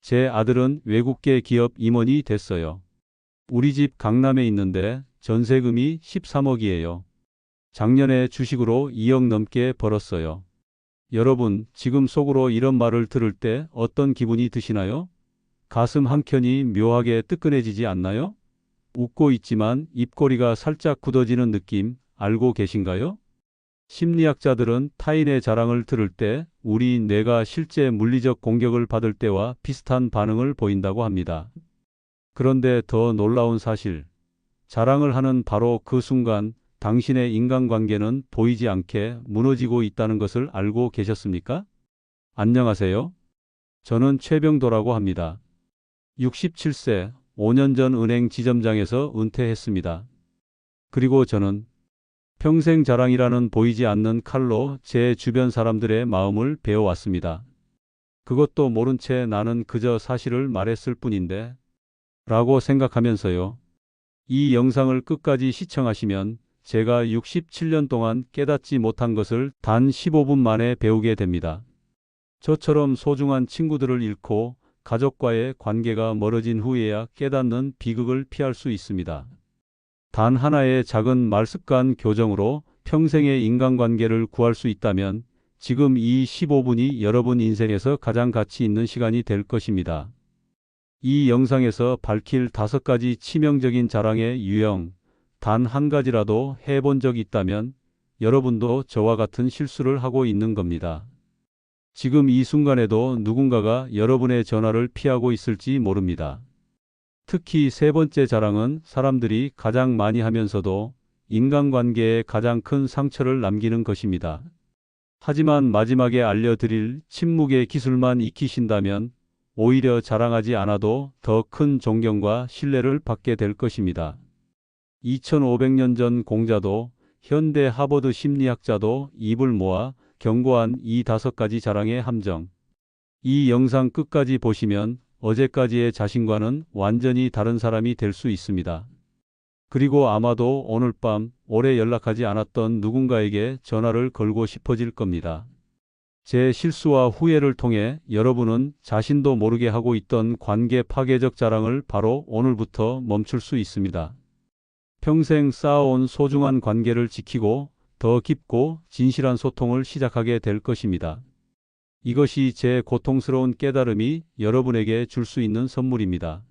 제 아들은 외국계 기업 임원이 됐어요. 우리 집 강남에 있는데 전세금이 13억이에요. 작년에 주식으로 2억 넘게 벌었어요. 여러분, 지금 속으로 이런 말을 들을 때 어떤 기분이 드시나요? 가슴 한켠이 묘하게 뜨끈해지지 않나요? 웃고 있지만 입꼬리가 살짝 굳어지는 느낌 알고 계신가요? 심리학자들은 타인의 자랑을 들을 때 우리 뇌가 실제 물리적 공격을 받을 때와 비슷한 반응을 보인다고 합니다. 그런데 더 놀라운 사실, 자랑을 하는 바로 그 순간 당신의 인간관계는 보이지 않게 무너지고 있다는 것을 알고 계셨습니까? 안녕하세요. 저는 최병도라고 합니다. 67세, 5년 전 은행 지점장에서 은퇴했습니다. 그리고 저는 평생 자랑이라는 보이지 않는 칼로 제 주변 사람들의 마음을 베어왔습니다. 그것도 모른 채 나는 그저 사실을 말했을 뿐인데 라고 생각하면서요. 이 영상을 끝까지 시청하시면 제가 67년 동안 깨닫지 못한 것을 단 15분 만에 배우게 됩니다. 저처럼 소중한 친구들을 잃고 가족과의 관계가 멀어진 후에야 깨닫는 비극을 피할 수 있습니다. 단 하나의 작은 말습관 교정으로 평생의 인간관계를 구할 수 있다면 지금 이 15분이 여러분 인생에서 가장 가치 있는 시간이 될 것입니다. 이 영상에서 밝힐 5가지 치명적인 자랑의 유형, 단 한 가지라도 해본 적 있다면 여러분도 저와 같은 실수를 하고 있는 겁니다. 지금 이 순간에도 누군가가 여러분의 전화를 피하고 있을지 모릅니다. 특히 세 번째 자랑은 사람들이 가장 많이 하면서도 인간관계에 가장 큰 상처를 남기는 것입니다. 하지만 마지막에 알려드릴 침묵의 기술만 익히신다면 오히려 자랑하지 않아도 더 큰 존경과 신뢰를 받게 될 것입니다. 2500년 전 공자도 현대 하버드 심리학자도 입을 모아 경고한 이 5가지 자랑의 함정. 이 영상 끝까지 보시면 어제까지의 자신과는 완전히 다른 사람이 될 수 있습니다. 그리고 아마도 오늘 밤 오래 연락하지 않았던 누군가에게 전화를 걸고 싶어질 겁니다. 제 실수와 후회를 통해 여러분은 자신도 모르게 하고 있던 관계 파괴적 자랑을 바로 오늘부터 멈출 수 있습니다. 평생 쌓아온 소중한 관계를 지키고 더 깊고 진실한 소통을 시작하게 될 것입니다. 이것이 제 고통스러운 깨달음이 여러분에게 줄 수 있는 선물입니다.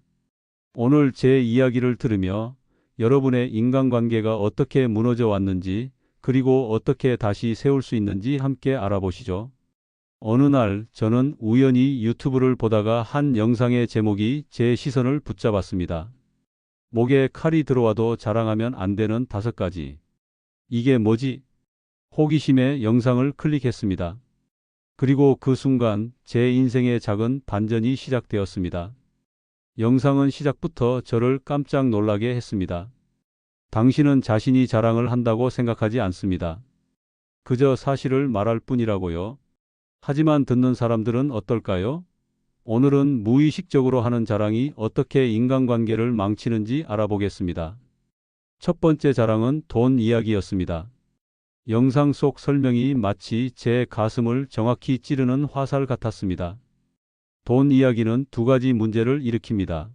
오늘 제 이야기를 들으며 여러분의 인간관계가 어떻게 무너져 왔는지 그리고 어떻게 다시 세울 수 있는지 함께 알아보시죠. 어느 날 저는 우연히 유튜브를 보다가 한 영상의 제목이 제 시선을 붙잡았습니다. 목에 칼이 들어와도 자랑하면 안 되는 5가지. 이게 뭐지? 호기심에 영상을 클릭했습니다. 그리고 그 순간 제 인생의 작은 반전이 시작되었습니다. 영상은 시작부터 저를 깜짝 놀라게 했습니다. 당신은 자신이 자랑을 한다고 생각하지 않습니다. 그저 사실을 말할 뿐이라고요. 하지만 듣는 사람들은 어떨까요? 오늘은 무의식적으로 하는 자랑이 어떻게 인간관계를 망치는지 알아보겠습니다. 첫 번째 자랑은 돈 이야기였습니다. 영상 속 설명이 마치 제 가슴을 정확히 찌르는 화살 같았습니다. 돈 이야기는 2가지 문제를 일으킵니다.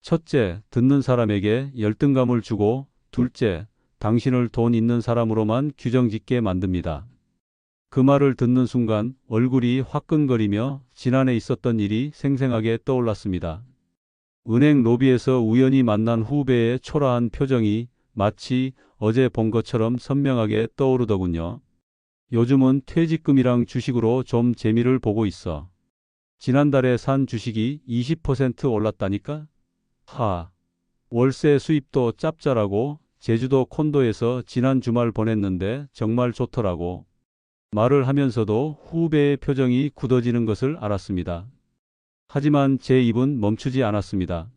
첫째, 듣는 사람에게 열등감을 주고 둘째, 당신을 돈 있는 사람으로만 규정짓게 만듭니다. 그 말을 듣는 순간 얼굴이 화끈거리며 지난해 있었던 일이 생생하게 떠올랐습니다. 은행 로비에서 우연히 만난 후배의 초라한 표정이 마치 어제 본 것처럼 선명하게 떠오르더군요. 요즘은 퇴직금이랑 주식으로 좀 재미를 보고 있어. 지난달에 산 주식이 20% 올랐다니까? 월세 수입도 짭짤하고 제주도 콘도에서 지난 주말 보냈는데 정말 좋더라고. 말을 하면서도 후배의 표정이 굳어지는 것을 알았습니다. 하지만 제 입은 멈추지 않았습니다.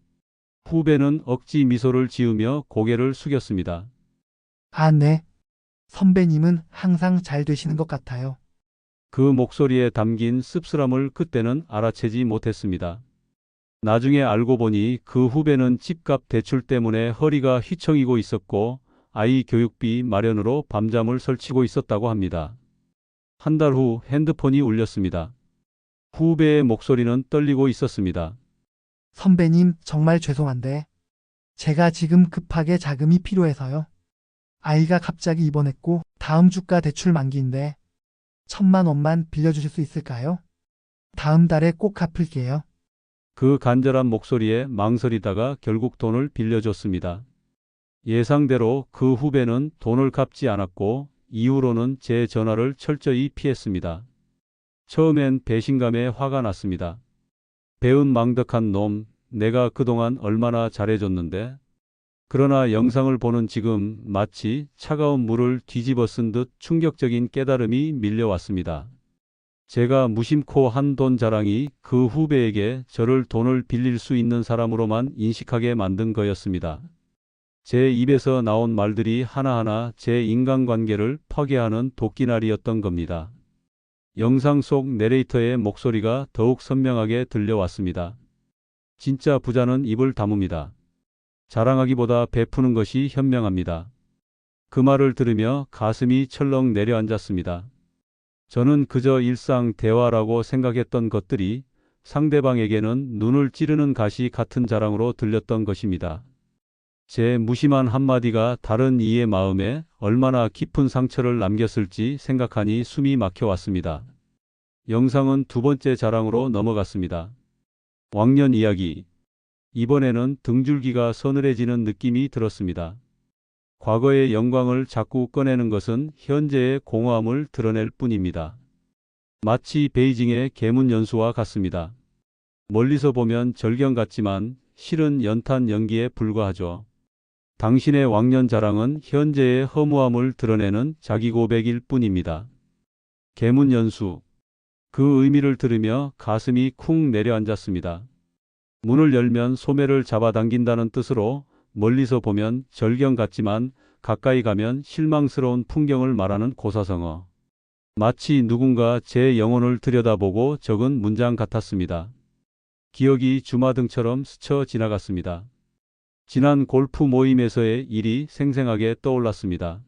후배는 억지 미소를 지으며 고개를 숙였습니다. 아, 네. 선배님은 항상 잘 되시는 것 같아요. 그 목소리에 담긴 씁쓸함을 그때는 알아채지 못했습니다. 나중에 알고 보니 그 후배는 집값 대출 때문에 허리가 휘청이고 있었고 아이 교육비 마련으로 밤잠을 설치고 있었다고 합니다. 한 달 후 핸드폰이 울렸습니다. 후배의 목소리는 떨리고 있었습니다. 선배님, 정말 죄송한데, 제가 지금 급하게 자금이 필요해서요. 아이가 갑자기 입원했고, 다음 주가 대출 만기인데, 1,000만 원만 빌려주실 수 있을까요? 다음 달에 꼭 갚을게요. 그 간절한 목소리에 망설이다가 결국 돈을 빌려줬습니다. 예상대로 그 후배는 돈을 갚지 않았고 이후로는 제 전화를 철저히 피했습니다. 처음엔 배신감에 화가 났습니다. 배은망덕한 놈, 내가 그동안 얼마나 잘해줬는데. 그러나 영상을 보는 지금 마치 차가운 물을 뒤집어 쓴 듯 충격적인 깨달음이 밀려왔습니다. 제가 무심코 한 돈 자랑이 그 후배에게 저를 돈을 빌릴 수 있는 사람으로만 인식하게 만든 거였습니다. 제 입에서 나온 말들이 하나하나 제 인간관계를 파괴하는 도끼날이었던 겁니다. 영상 속 내레이터의 목소리가 더욱 선명하게 들려왔습니다. 진짜 부자는 입을 다뭅니다. 자랑하기보다 베푸는 것이 현명합니다. 그 말을 들으며 가슴이 철렁 내려앉았습니다. 저는 그저 일상 대화라고 생각했던 것들이 상대방에게는 눈을 찌르는 가시 같은 자랑으로 들렸던 것입니다. 제 무심한 한마디가 다른 이의 마음에 얼마나 깊은 상처를 남겼을지 생각하니 숨이 막혀왔습니다. 영상은 두 번째 자랑으로 넘어갔습니다. 왕년 이야기. 이번에는 등줄기가 서늘해지는 느낌이 들었습니다. 과거의 영광을 자꾸 꺼내는 것은 현재의 공허함을 드러낼 뿐입니다. 마치 베이징의 계문 연수와 같습니다. 멀리서 보면 절경 같지만 실은 연탄 연기에 불과하죠. 당신의 왕년 자랑은 현재의 허무함을 드러내는 자기 고백일 뿐입니다. 계문 연수. 그 의미를 들으며 가슴이 쿵 내려앉았습니다. 문을 열면 소매를 잡아당긴다는 뜻으로 멀리서 보면 절경 같지만 가까이 가면 실망스러운 풍경을 말하는 고사성어. 마치 누군가 제 영혼을 들여다보고 적은 문장 같았습니다. 기억이 주마등처럼 스쳐 지나갔습니다. 지난 골프 모임에서의 일이 생생하게 떠올랐습니다.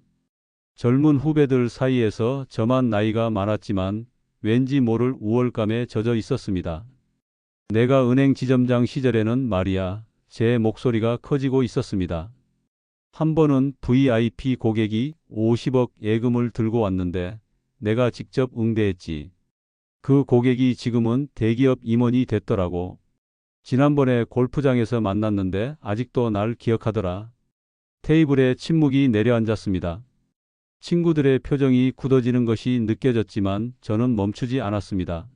젊은 후배들 사이에서 저만 나이가 많았지만 왠지 모를 우월감에 젖어 있었습니다. 내가 은행 지점장 시절에는 말이야, 제 목소리가 커지고 있었습니다. 한 번은 VIP 고객이 50억 예금을 들고 왔는데 내가 직접 응대했지. 그 고객이 지금은 대기업 임원이 됐더라고. 지난번에 골프장에서 만났는데 아직도 날 기억하더라. 테이블에 침묵이 내려앉았습니다. 친구들의 표정이 굳어지는 것이 느껴졌지만 저는 멈추지 않았습니다.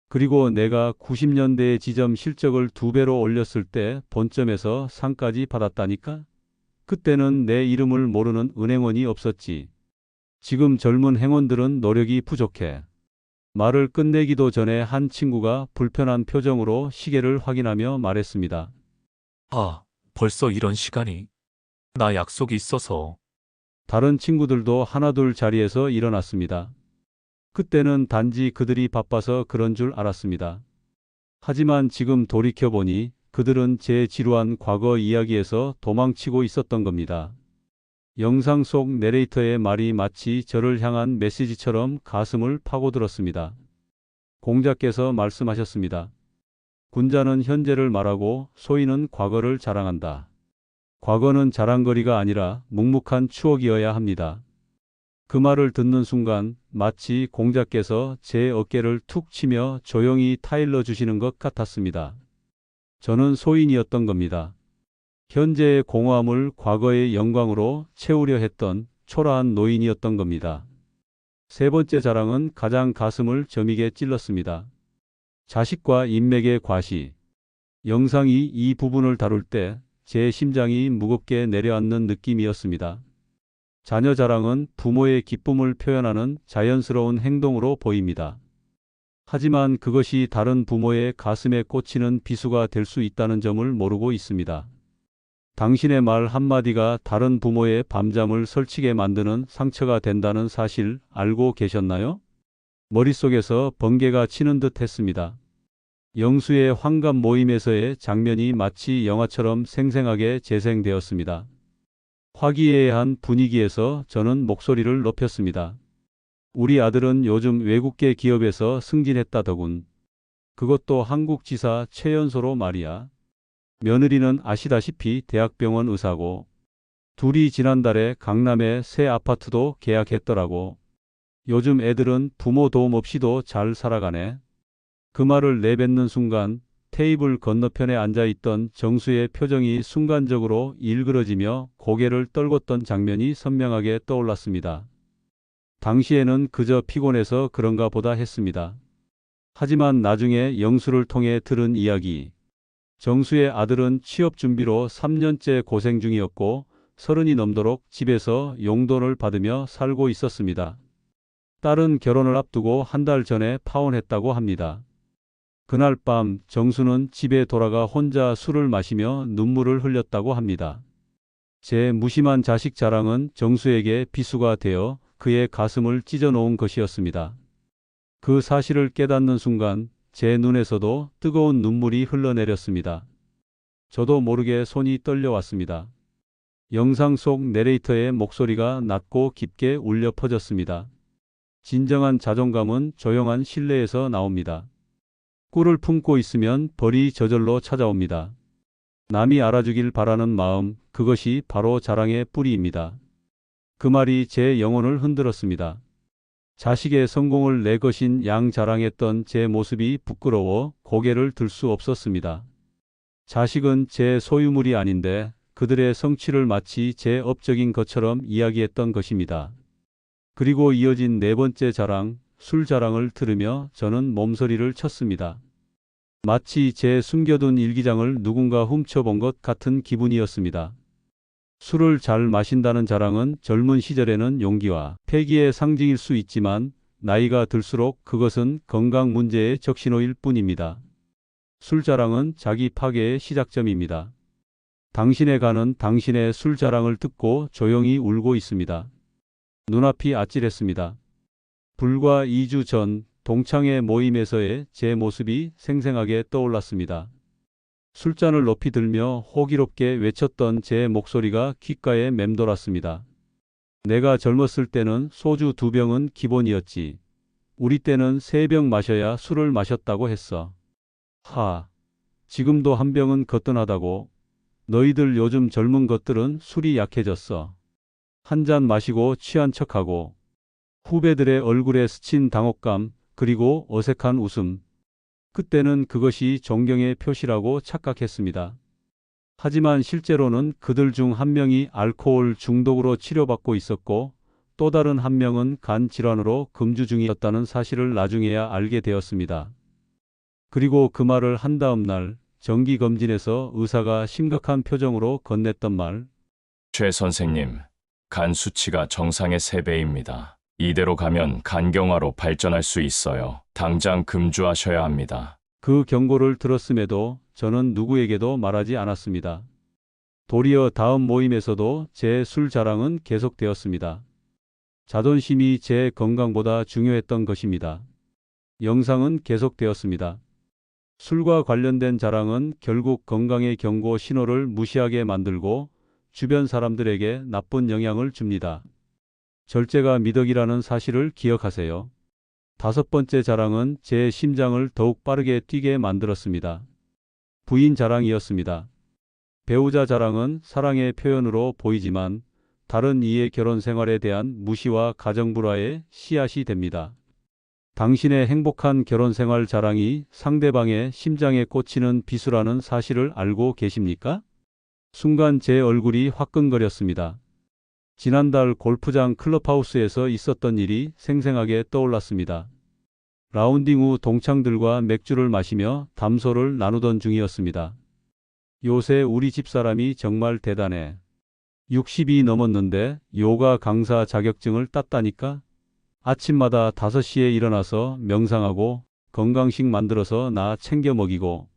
그리고 내가 90년대의 지점 실적을 2배로 올렸을 때 본점에서 상까지 받았다니까? 그때는 내 이름을 모르는 은행원이 없었지. 지금 젊은 행원들은 노력이 부족해. 말을 끝내기도 전에 한 친구가 불편한 표정으로 시계를 확인하며 말했습니다. 아, 벌써 이런 시간이. 나 약속이 있어서. 다른 친구들도 하나둘 자리에서 일어났습니다. 그때는 단지 그들이 바빠서 그런 줄 알았습니다. 하지만 지금 돌이켜보니 그들은 제 지루한 과거 이야기에서 도망치고 있었던 겁니다. 영상 속 내레이터의 말이 마치 저를 향한 메시지처럼 가슴을 파고들었습니다. 공자께서 말씀하셨습니다. 군자는 현재를 말하고 소인은 과거를 자랑한다. 과거는 자랑거리가 아니라 묵묵한 추억이어야 합니다. 그 말을 듣는 순간 마치 공자께서 제 어깨를 툭 치며 조용히 타일러 주시는 것 같았습니다. 저는 소인이었던 겁니다. 현재의 공허함을 과거의 영광으로 채우려 했던 초라한 노인이었던 겁니다. 세 번째 자랑은 가장 가슴을 저미게 찔렀습니다. 자식과 인맥의 과시. 영상이 이 부분을 다룰 때 제 심장이 무겁게 내려앉는 느낌이었습니다. 자녀 자랑은 부모의 기쁨을 표현하는 자연스러운 행동으로 보입니다. 하지만 그것이 다른 부모의 가슴에 꽂히는 비수가 될 수 있다는 점을 모르고 있습니다. 당신의 말 한마디가 다른 부모의 밤잠을 설치게 만드는 상처가 된다는 사실 알고 계셨나요? 머릿속에서 번개가 치는 듯 했습니다. 영수의 환갑 모임에서의 장면이 마치 영화처럼 생생하게 재생되었습니다. 화기애애한 분위기에서 저는 목소리를 높였습니다. 우리 아들은 요즘 외국계 기업에서 승진했다더군. 그것도 한국 지사 최연소로 말이야. 며느리는 아시다시피 대학병원 의사고 둘이 지난달에 강남에 새 아파트도 계약했더라고. 요즘 애들은 부모 도움 없이도 잘 살아가네. 그 말을 내뱉는 순간 테이블 건너편에 앉아있던 정수의 표정이 순간적으로 일그러지며 고개를 떨궜던 장면이 선명하게 떠올랐습니다. 당시에는 그저 피곤해서 그런가 보다 했습니다. 하지만 나중에 영수를 통해 들은 이야기. 정수의 아들은 취업 준비로 3년째 고생 중이었고 30이 넘도록 집에서 용돈을 받으며 살고 있었습니다. 딸은 결혼을 앞두고 한 달 전에 파혼했다고 합니다. 그날 밤 정수는 집에 돌아가 혼자 술을 마시며 눈물을 흘렸다고 합니다. 제 무심한 자식 자랑은 정수에게 비수가 되어 그의 가슴을 찢어놓은 것이었습니다. 그 사실을 깨닫는 순간 제 눈에서도 뜨거운 눈물이 흘러내렸습니다. 저도 모르게 손이 떨려왔습니다. 영상 속 내레이터의 목소리가 낮고 깊게 울려 퍼졌습니다. 진정한 자존감은 조용한 신뢰에서 나옵니다. 꿀을 품고 있으면 벌이 저절로 찾아옵니다. 남이 알아주길 바라는 마음, 그것이 바로 자랑의 뿌리입니다. 그 말이 제 영혼을 흔들었습니다. 자식의 성공을 내 것인 양 자랑했던 제 모습이 부끄러워 고개를 들 수 없었습니다. 자식은 제 소유물이 아닌데 그들의 성취를 마치 제 업적인 것처럼 이야기했던 것입니다. 그리고 이어진 네 번째 자랑, 술 자랑을 들으며 저는 몸서리를 쳤습니다. 마치 제 숨겨둔 일기장을 누군가 훔쳐본 것 같은 기분이었습니다. 술을 잘 마신다는 자랑은 젊은 시절에는 용기와 패기의 상징일 수 있지만 나이가 들수록 그것은 건강 문제의 적신호일 뿐입니다. 술 자랑은 자기 파괴의 시작점입니다. 당신의 간은 당신의 술 자랑을 듣고 조용히 울고 있습니다. 눈앞이 아찔했습니다. 불과 2주 전 동창회 모임에서의 제 모습이 생생하게 떠올랐습니다. 술잔을 높이 들며 호기롭게 외쳤던 제 목소리가 귓가에 맴돌았습니다. 내가 젊었을 때는 소주 2병은 기본이었지. 우리 때는 3병 마셔야 술을 마셨다고 했어. 지금도 1병은 거뜬하다고. 너희들 요즘 젊은 것들은 술이 약해졌어. 한 잔 마시고 취한 척하고. 후배들의 얼굴에 스친 당혹감, 그리고 어색한 웃음. 그때는 그것이 존경의 표시라고 착각했습니다. 하지만 실제로는 그들 중 한 명이 알코올 중독으로 치료받고 있었고 또 다른 한 명은 간 질환으로 금주 중이었다는 사실을 나중에야 알게 되었습니다. 그리고 그 말을 한 다음 날 정기검진에서 의사가 심각한 표정으로 건넸던 말. 최 선생님, 간 수치가 정상의 3배입니다. 이대로 가면 간경화로 발전할 수 있어요. 당장 금주하셔야 합니다. 그 경고를 들었음에도 저는 누구에게도 말하지 않았습니다. 도리어 다음 모임에서도 제 술 자랑은 계속되었습니다. 자존심이 제 건강보다 중요했던 것입니다. 영상은 계속되었습니다. 술과 관련된 자랑은 결국 건강의 경고 신호를 무시하게 만들고 주변 사람들에게 나쁜 영향을 줍니다. 절제가 미덕이라는 사실을 기억하세요. 5번째 자랑은 제 심장을 더욱 빠르게 뛰게 만들었습니다. 부인 자랑이었습니다. 배우자 자랑은 사랑의 표현으로 보이지만 다른 이의 결혼 생활에 대한 무시와 가정불화의 씨앗이 됩니다. 당신의 행복한 결혼 생활 자랑이 상대방의 심장에 꽂히는 비수라는 사실을 알고 계십니까? 순간 제 얼굴이 화끈거렸습니다. 지난달 골프장 클럽하우스에서 있었던 일이 생생하게 떠올랐습니다. 라운딩 후 동창들과 맥주를 마시며 담소를 나누던 중이었습니다. 요새 우리 집사람이 정말 대단해. 60이 넘었는데 요가 강사 자격증을 땄다니까? 아침마다 5시에 일어나서 명상하고 건강식 만들어서 나 챙겨 먹이고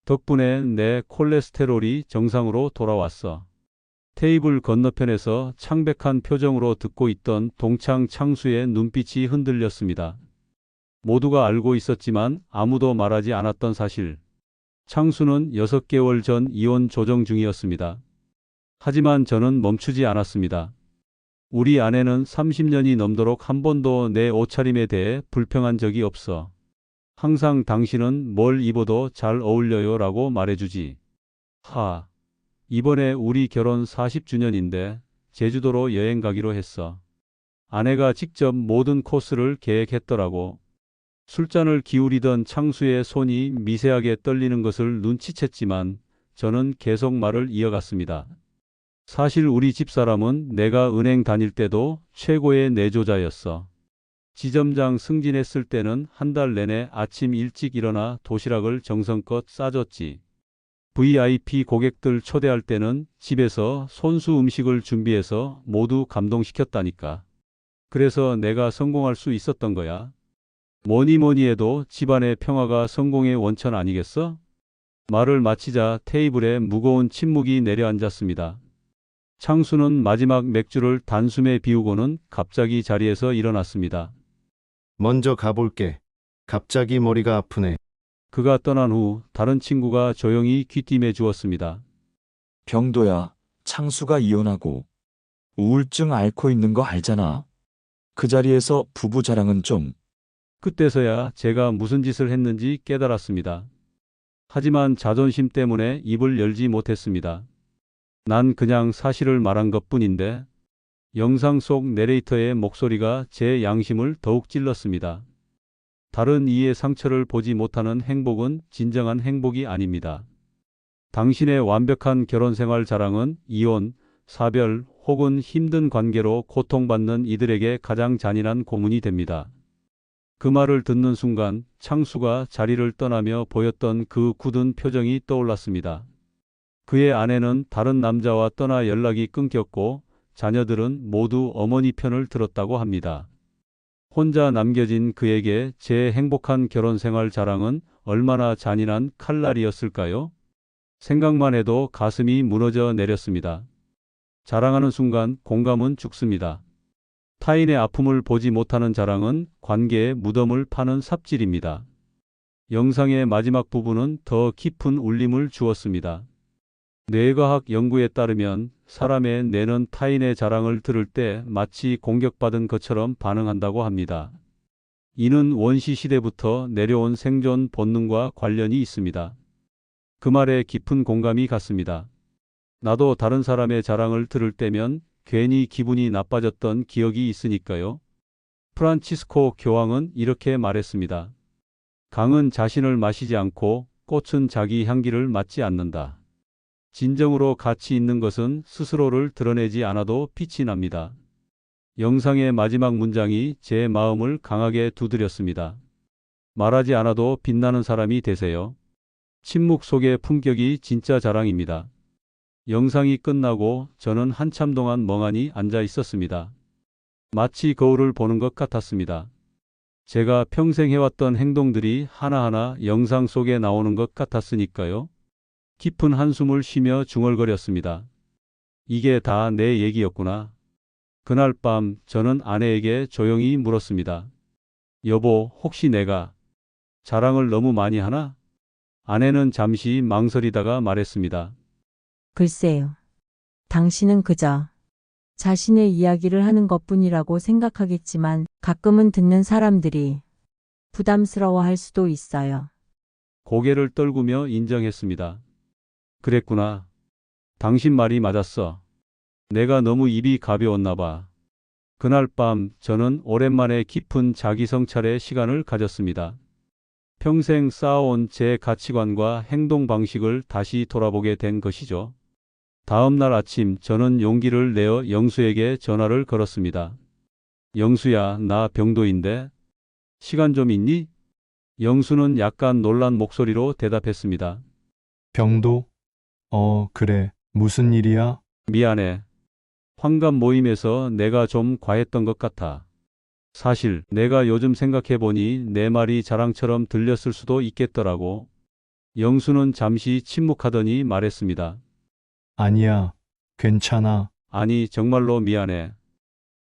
덕분에 내 콜레스테롤이 정상으로 돌아왔어. 테이블 건너편에서 창백한 표정으로 듣고 있던 동창 창수의 눈빛이 흔들렸습니다. 모두가 알고 있었지만 아무도 말하지 않았던 사실. 창수는 6개월 전 이혼 조정 중이었습니다. 하지만 저는 멈추지 않았습니다. 우리 아내는 30년이 넘도록 한 번도 내 옷차림에 대해 불평한 적이 없어. 항상 당신은 뭘 입어도 잘 어울려요 라고 말해주지. 이번에 우리 결혼 40주년인데 제주도로 여행 가기로 했어. 아내가 직접 모든 코스를 계획했더라고. 술잔을 기울이던 창수의 손이 미세하게 떨리는 것을 눈치챘지만 저는 계속 말을 이어갔습니다. 사실 우리 집사람은 내가 은행 다닐 때도 최고의 내조자였어. 지점장 승진했을 때는 한 달 내내 아침 일찍 일어나 도시락을 정성껏 싸줬지. VIP 고객들 초대할 때는 집에서 손수 음식을 준비해서 모두 감동시켰다니까. 그래서 내가 성공할 수 있었던 거야. 뭐니 뭐니 해도 집안의 평화가 성공의 원천 아니겠어? 말을 마치자 테이블에 무거운 침묵이 내려앉았습니다. 창수는 마지막 맥주를 단숨에 비우고는 갑자기 자리에서 일어났습니다. 먼저 가볼게. 갑자기 머리가 아프네. 그가 떠난 후 다른 친구가 조용히 귀띔해 주었습니다. 병도야, 창수가 이혼하고 우울증 앓고 있는 거 알잖아. 그 자리에서 부부 자랑은 좀. 그때서야 제가 무슨 짓을 했는지 깨달았습니다. 하지만 자존심 때문에 입을 열지 못했습니다. 난 그냥 사실을 말한 것뿐인데 영상 속 내레이터의 목소리가 제 양심을 더욱 찔렀습니다. 다른 이의 상처를 보지 못하는 행복은 진정한 행복이 아닙니다. 당신의 완벽한 결혼 생활 자랑은 이혼, 사별 혹은 힘든 관계로 고통받는 이들에게 가장 잔인한 고문이 됩니다. 그 말을 듣는 순간 창수가 자리를 떠나며 보였던 그 굳은 표정이 떠올랐습니다. 그의 아내는 다른 남자와 떠나 연락이 끊겼고 자녀들은 모두 어머니 편을 들었다고 합니다. 혼자 남겨진 그에게 제 행복한 결혼 생활 자랑은 얼마나 잔인한 칼날이었을까요? 생각만 해도 가슴이 무너져 내렸습니다. 자랑하는 순간 공감은 죽습니다. 타인의 아픔을 보지 못하는 자랑은 관계의 무덤을 파는 삽질입니다. 영상의 마지막 부분은 더 깊은 울림을 주었습니다. 뇌과학 연구에 따르면 사람의 뇌는 타인의 자랑을 들을 때 마치 공격받은 것처럼 반응한다고 합니다. 이는 원시 시대부터 내려온 생존 본능과 관련이 있습니다. 그 말에 깊은 공감이 갔습니다. 나도 다른 사람의 자랑을 들을 때면 괜히 기분이 나빠졌던 기억이 있으니까요. 프란치스코 교황은 이렇게 말했습니다. 강은 자신을 마시지 않고 꽃은 자기 향기를 맡지 않는다. 진정으로 가치 있는 것은 스스로를 드러내지 않아도 빛이 납니다. 영상의 마지막 문장이 제 마음을 강하게 두드렸습니다. 말하지 않아도 빛나는 사람이 되세요. 침묵 속의 품격이 진짜 자랑입니다. 영상이 끝나고 저는 한참 동안 멍하니 앉아 있었습니다. 마치 거울을 보는 것 같았습니다. 제가 평생 해왔던 행동들이 하나하나 영상 속에 나오는 것 같았으니까요. 깊은 한숨을 쉬며 중얼거렸습니다. 이게 다 내 얘기였구나. 그날 밤 저는 아내에게 조용히 물었습니다. 여보, 혹시 내가 자랑을 너무 많이 하나? 아내는 잠시 망설이다가 말했습니다. 글쎄요. 당신은 그저 자신의 이야기를 하는 것뿐이라고 생각하겠지만 가끔은 듣는 사람들이 부담스러워할 수도 있어요. 고개를 떨구며 인정했습니다. 그랬구나. 당신 말이 맞았어. 내가 너무 입이 가벼웠나 봐. 그날 밤 저는 오랜만에 깊은 자기 성찰의 시간을 가졌습니다. 평생 쌓아온 제 가치관과 행동 방식을 다시 돌아보게 된 것이죠. 다음 날 아침 저는 용기를 내어 영수에게 전화를 걸었습니다. 영수야, 나 병도인데 시간 좀 있니? 영수는 약간 놀란 목소리로 대답했습니다. 병도? 그래. 무슨 일이야? 미안해. 환갑 모임에서 내가 좀 과했던 것 같아. 사실 내가 요즘 생각해보니 내 말이 자랑처럼 들렸을 수도 있겠더라고. 영수는 잠시 침묵하더니 말했습니다. 아니야. 괜찮아. 아니, 정말로 미안해.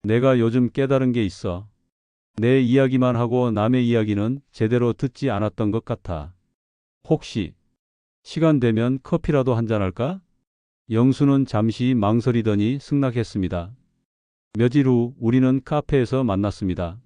내가 요즘 깨달은 게 있어. 내 이야기만 하고 남의 이야기는 제대로 듣지 않았던 것 같아. 혹시 시간 되면 커피라도 한잔 할까? 영수는 잠시 망설이더니 승낙했습니다. 며칠 후 우리는 카페에서 만났습니다.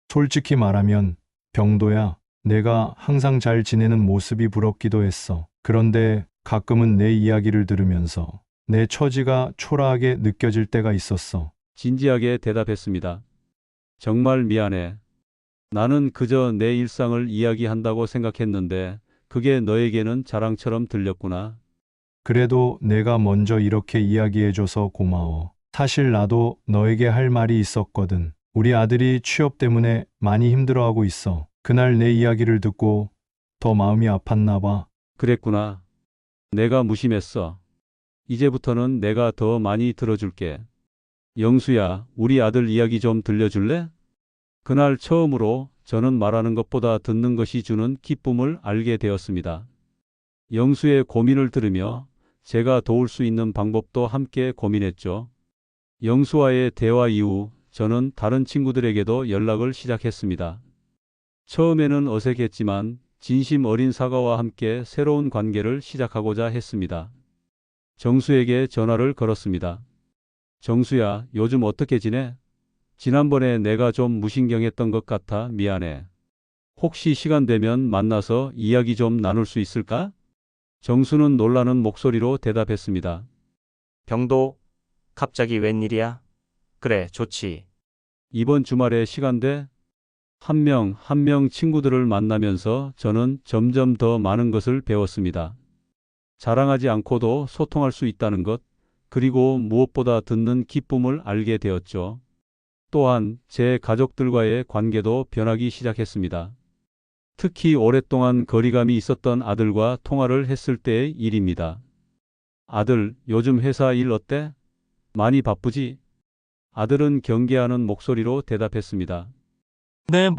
솔직히 말하면 병도야. 내가 항상 잘 지내는 모습이 부럽기도 했어. 그런데 가끔은 내 이야기를 들으면서 내 처지가 초라하게 느껴질 때가 있었어. 진지하게 대답했습니다. 정말 미안해. 나는 그저 내 일상을 이야기한다고 생각했는데 그게 너에게는 자랑처럼 들렸구나. 그래도 내가 먼저 이렇게 이야기해줘서 고마워. 사실 나도 너에게 할 말이 있었거든. 우리 아들이 취업 때문에 많이 힘들어하고 있어. 그날 내 이야기를 듣고 더 마음이 아팠나 봐. 그랬구나. 내가 무심했어. 이제부터는 내가 더 많이 들어줄게. 영수야, 우리 아들 이야기 좀 들려줄래? 그날 처음으로 저는 말하는 것보다 듣는 것이 주는 기쁨을 알게 되었습니다. 영수의 고민을 들으며 제가 도울 수 있는 방법도 함께 고민했죠. 영수와의 대화 이후 저는 다른 친구들에게도 연락을 시작했습니다. 처음에는 어색했지만 진심 어린 사과와 함께 새로운 관계를 시작하고자 했습니다. 정수에게 전화를 걸었습니다. 정수야, 요즘 어떻게 지내? 지난번에 내가 좀 무신경했던 것 같아 미안해. 혹시 시간 되면 만나서 이야기 좀 나눌 수 있을까? 정수는 놀라는 목소리로 대답했습니다. 병도, 갑자기 웬일이야? 그래, 좋지. 이번 주말에 시간 돼? 한 명 친구들을 만나면서 저는 점점 더 많은 것을 배웠습니다. 자랑하지 않고도 소통할 수 있다는 것, 그리고 무엇보다 듣는 기쁨을 알게 되었죠. 또한 제 가족들과의 관계도 변하기 시작했습니다. 특히 오랫동안 거리감이 있었던 아들과 통화를 했을 때의 일입니다. 아들, 요즘 회사 일 어때? 많이 바쁘지? 아들은 경계하는 목소리로 대답했습니다. 네,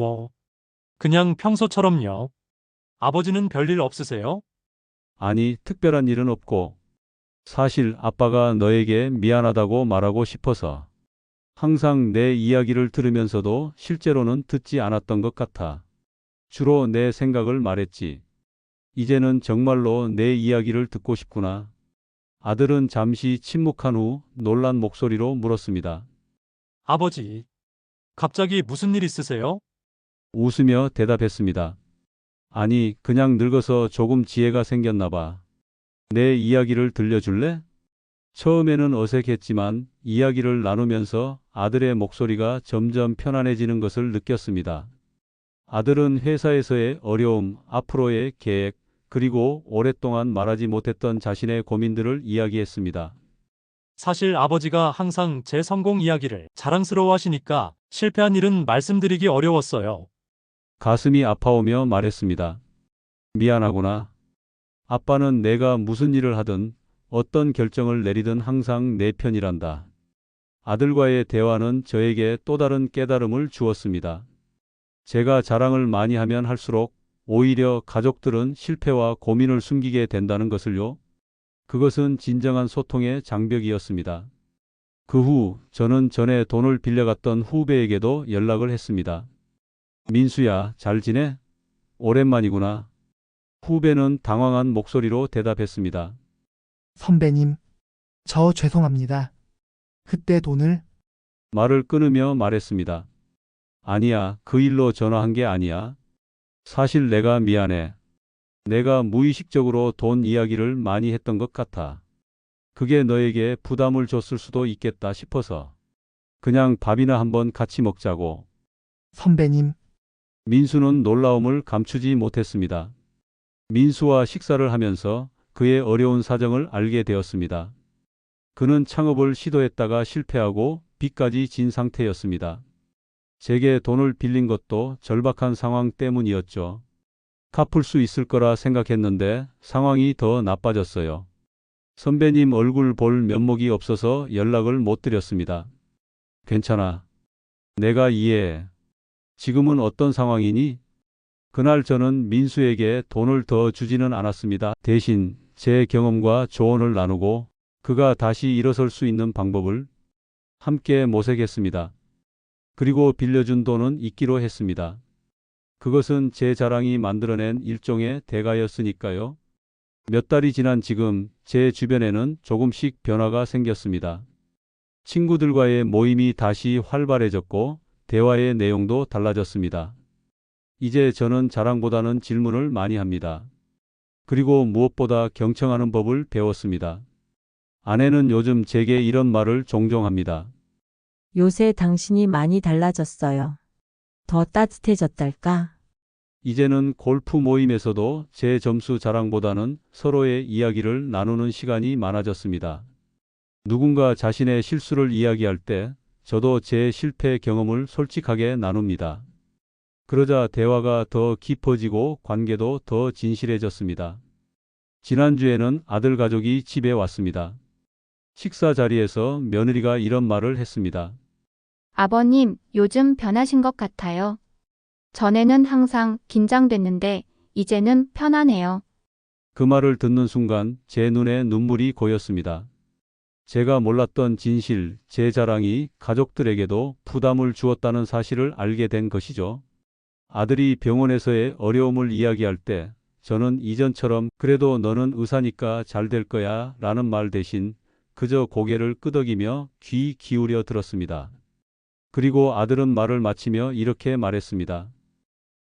그냥 평소처럼요. 아버지는 별일 없으세요? 아니, 특별한 일은 없고, 사실 아빠가 너에게 미안하다고 말하고 싶어서 항상 내 이야기를 들으면서도 실제로는 듣지 않았던 것 같아. 주로 내 생각을 말했지. 이제는 정말로 내 이야기를 듣고 싶구나. 아들은 잠시 침묵한 후 놀란 목소리로 물었습니다. 아버지, 갑자기 무슨 일 있으세요? 웃으며 대답했습니다. 아니, 그냥 늙어서 조금 지혜가 생겼나 봐. 내 이야기를 들려줄래? 처음에는 어색했지만 이야기를 나누면서 아들의 목소리가 점점 편안해지는 것을 느꼈습니다. 아들은 회사에서의 어려움, 앞으로의 계획, 그리고 오랫동안 말하지 못했던 자신의 고민들을 이야기했습니다. 사실 아버지가 항상 제 성공 이야기를 자랑스러워하시니까 실패한 일은 말씀드리기 어려웠어요. 가슴이 아파오며 말했습니다. 미안하구나. 아빠는 내가 무슨 일을 하든 어떤 결정을 내리든 항상 내 편이란다. 아들과의 대화는 저에게 또 다른 깨달음을 주었습니다. 제가 자랑을 많이 하면 할수록 오히려 가족들은 실패와 고민을 숨기게 된다는 것을요. 그것은 진정한 소통의 장벽이었습니다. 그 후 저는 전에 돈을 빌려갔던 후배에게도 연락을 했습니다. 민수야, 잘 지내? 오랜만이구나. 후배는 당황한 목소리로 대답했습니다. 선배님, 저 죄송합니다. 그때 돈을 말을 끊으며 말했습니다. 아니야, 그 일로 전화한 게 아니야. 사실 내가 미안해. 내가 무의식적으로 돈 이야기를 많이 했던 것 같아. 그게 너에게 부담을 줬을 수도 있겠다 싶어서. 그냥 밥이나 한번 같이 먹자고. 선배님, 민수는 놀라움을 감추지 못했습니다. 민수와 식사를 하면서 그의 어려운 사정을 알게 되었습니다. 그는 창업을 시도했다가 실패하고 빚까지 진 상태였습니다. 제게 돈을 빌린 것도 절박한 상황 때문이었죠. 갚을 수 있을 거라 생각했는데 상황이 더 나빠졌어요. 선배님 얼굴 볼 면목이 없어서 연락을 못 드렸습니다. 괜찮아. 내가 이해해. 지금은 어떤 상황이니? 그날 저는 민수에게 돈을 더 주지는 않았습니다. 대신 제 경험과 조언을 나누고 그가 다시 일어설 수 있는 방법을 함께 모색했습니다. 그리고 빌려준 돈은 잊기로 했습니다. 그것은 제 자랑이 만들어낸 일종의 대가였으니까요. 몇 달이 지난 지금 제 주변에는 조금씩 변화가 생겼습니다. 친구들과의 모임이 다시 활발해졌고 대화의 내용도 달라졌습니다. 이제 저는 자랑보다는 질문을 많이 합니다. 그리고 무엇보다 경청하는 법을 배웠습니다. 아내는 요즘 제게 이런 말을 종종 합니다. 요새 당신이 많이 달라졌어요. 더 따뜻해졌달까? 이제는 골프 모임에서도 제 점수 자랑보다는 서로의 이야기를 나누는 시간이 많아졌습니다. 누군가 자신의 실수를 이야기할 때 저도 제 실패 경험을 솔직하게 나눕니다. 그러자 대화가 더 깊어지고 관계도 더 진실해졌습니다. 지난주에는 아들 가족이 집에 왔습니다. 식사 자리에서 며느리가 이런 말을 했습니다. 아버님, 요즘 변하신 것 같아요. 전에는 항상 긴장됐는데, 이제는 편안해요. 그 말을 듣는 순간 제 눈에 눈물이 고였습니다. 제가 몰랐던 진실, 제 자랑이 가족들에게도 부담을 주었다는 사실을 알게 된 것이죠. 아들이 병원에서의 어려움을 이야기할 때 저는 이전처럼 그래도 너는 의사니까 잘 될 거야 라는 말 대신 그저 고개를 끄덕이며 귀 기울여 들었습니다. 그리고 아들은 말을 마치며 이렇게 말했습니다.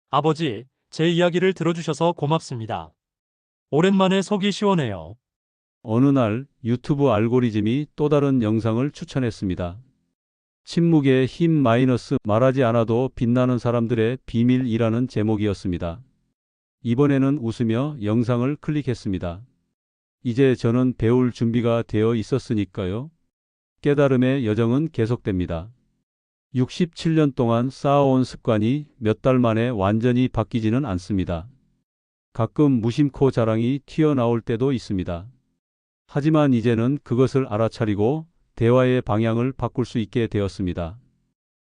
아버지, 제 이야기를 들어주셔서 고맙습니다. 오랜만에 속이 시원해요. 어느 날 유튜브 알고리즘이 또 다른 영상을 추천했습니다. 침묵의 힘 마이너스 말하지 않아도 빛나는 사람들의 비밀이라는 제목이었습니다. 이번에는 웃으며 영상을 클릭했습니다. 이제 저는 배울 준비가 되어 있었으니까요. 깨달음의 여정은 계속됩니다. 67년 동안 쌓아온 습관이 몇 달 만에 완전히 바뀌지는 않습니다. 가끔 무심코 자랑이 튀어나올 때도 있습니다. 하지만 이제는 그것을 알아차리고 대화의 방향을 바꿀 수 있게 되었습니다.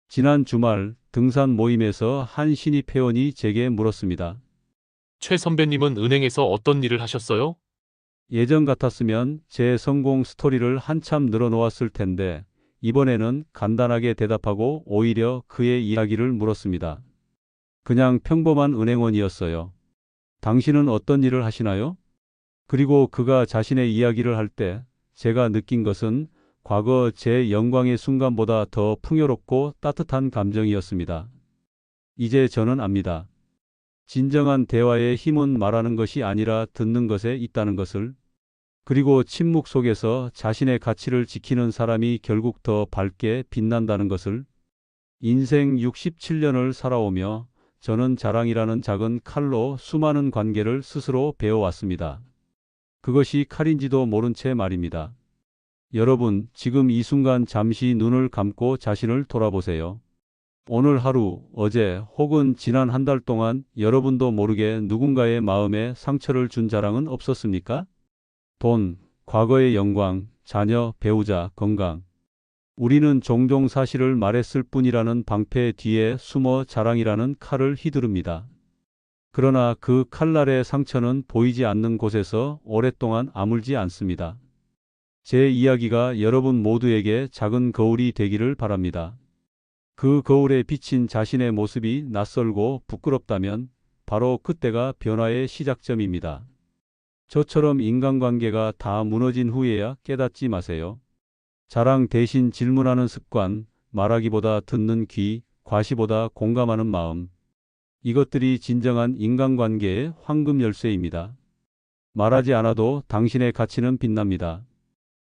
지난 주말 등산 모임에서 한 신입 회원이 제게 물었습니다. 최 선배님은 은행에서 어떤 일을 하셨어요? 예전 같았으면 제 성공 스토리를 한참 늘어놓았을 텐데 이번에는 간단하게 대답하고 오히려 그의 이야기를 물었습니다. 그냥 평범한 은행원이었어요. 당신은 어떤 일을 하시나요? 그리고 그가 자신의 이야기를 할 때 제가 느낀 것은 과거 제 영광의 순간보다 더 풍요롭고 따뜻한 감정이었습니다. 이제 저는 압니다. 진정한 대화의 힘은 말하는 것이 아니라 듣는 것에 있다는 것을. 그리고 침묵 속에서 자신의 가치를 지키는 사람이 결국 더 밝게 빛난다는 것을. 인생 67년을 살아오며 저는 자랑이라는 작은 칼로 수많은 관계를 스스로 배워왔습니다. 그것이 칼인지도 모른 채 말입니다. 여러분, 지금 이 순간 잠시 눈을 감고 자신을 돌아보세요. 오늘 하루, 어제 혹은 지난 한 달 동안 여러분도 모르게 누군가의 마음에 상처를 준 자랑은 없었습니까? 돈, 과거의 영광, 자녀, 배우자, 건강. 우리는 종종 사실을 말했을 뿐이라는 방패 뒤에 숨어 자랑이라는 칼을 휘두릅니다. 그러나 그 칼날의 상처는 보이지 않는 곳에서 오랫동안 아물지 않습니다. 제 이야기가 여러분 모두에게 작은 거울이 되기를 바랍니다. 그 거울에 비친 자신의 모습이 낯설고 부끄럽다면 바로 그때가 변화의 시작점입니다. 저처럼 인간관계가 다 무너진 후에야 깨닫지 마세요. 자랑 대신 질문하는 습관, 말하기보다 듣는 귀, 과시보다 공감하는 마음. 이것들이 진정한 인간관계의 황금 열쇠입니다. 말하지 않아도 당신의 가치는 빛납니다.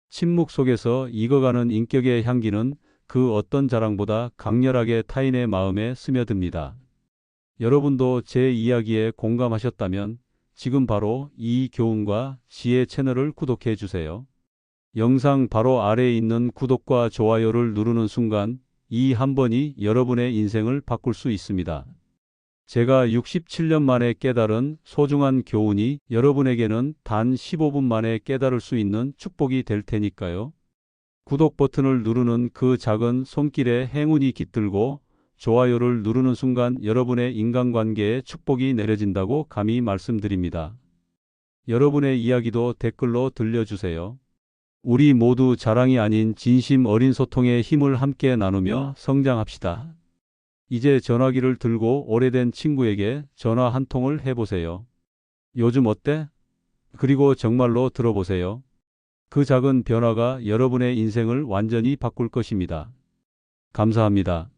침묵 속에서 익어가는 인격의 향기는 그 어떤 자랑보다 강렬하게 타인의 마음에 스며듭니다. 여러분도 제 이야기에 공감하셨다면 지금 바로 이 교훈과 지혜 채널을 구독해 주세요. 영상 바로 아래에 있는 구독과 좋아요를 누르는 순간 이 한 번이 여러분의 인생을 바꿀 수 있습니다. 제가 67년 만에 깨달은 소중한 교훈이 여러분에게는 단 15분 만에 깨달을 수 있는 축복이 될 테니까요. 구독 버튼을 누르는 그 작은 손길에 행운이 깃들고 좋아요를 누르는 순간 여러분의 인간관계에 축복이 내려진다고 감히 말씀드립니다. 여러분의 이야기도 댓글로 들려주세요. 우리 모두 자랑이 아닌 진심 어린 소통의 힘을 함께 나누며 성장합시다. 이제 전화기를 들고 오래된 친구에게 전화 한 통을 해보세요. 요즘 어때? 그리고 정말로 들어보세요. 그 작은 변화가 여러분의 인생을 완전히 바꿀 것입니다. 감사합니다.